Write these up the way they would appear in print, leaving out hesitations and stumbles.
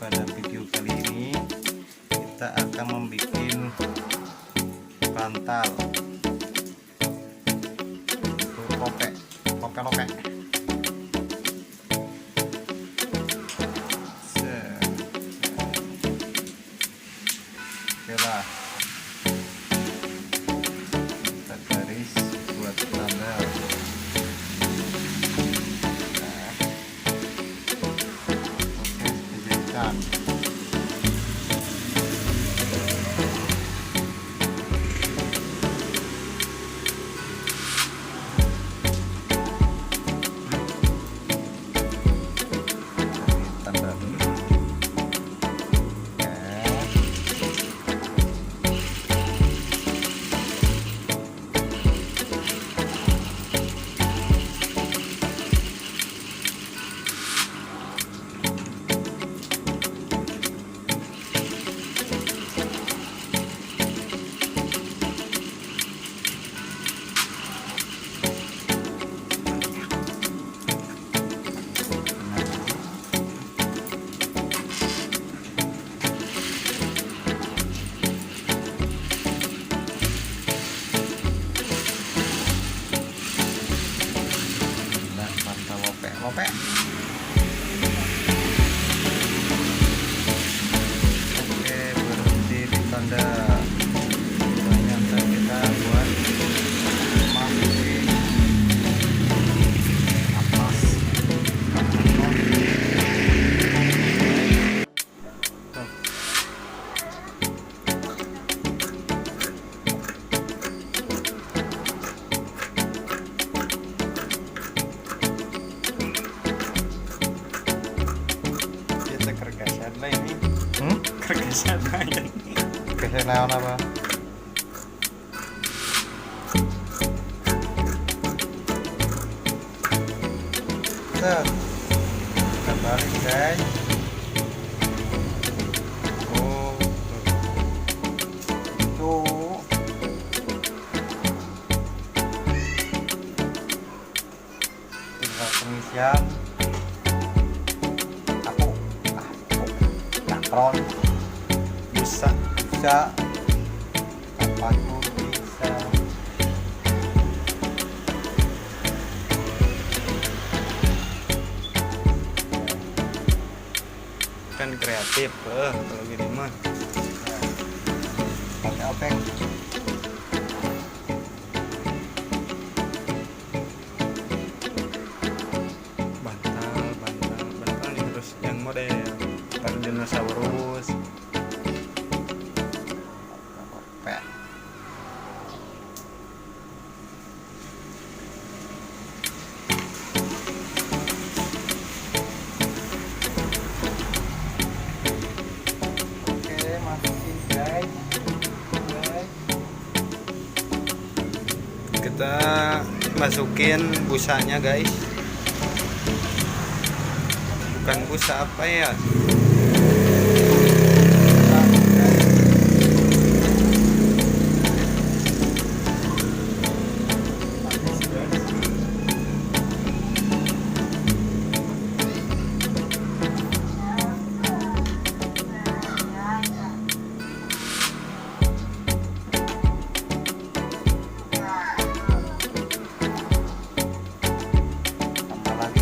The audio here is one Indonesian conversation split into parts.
pada video kali ini kita akan membuat bantal untuk lope. Oke lah, kita garis buat tanda. Lope. Oke, berhenti di tanda. Banyak kita buat masukin atas. Kerja naon apa? Kita balik guys. Oh, tuh. Tinggal pengisian. Aku katron. Bisa apapun bisa. Kan kreatif kalau gini mah. Pakai openg. Bantal nih, terus yang model pada dinosaurus. Kita masukin busanya guys, bukan busa apa ya,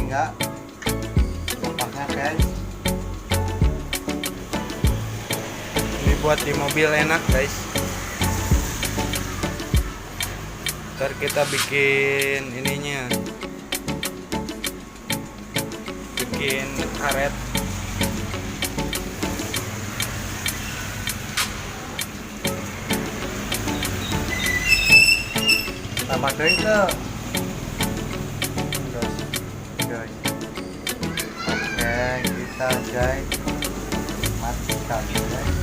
enggak lepasnya guys. Ini buat di mobil enak guys. Ntar kita bikin ininya, bikin karet. Tambah deh tuh. Oke, kita jahit matikan guys.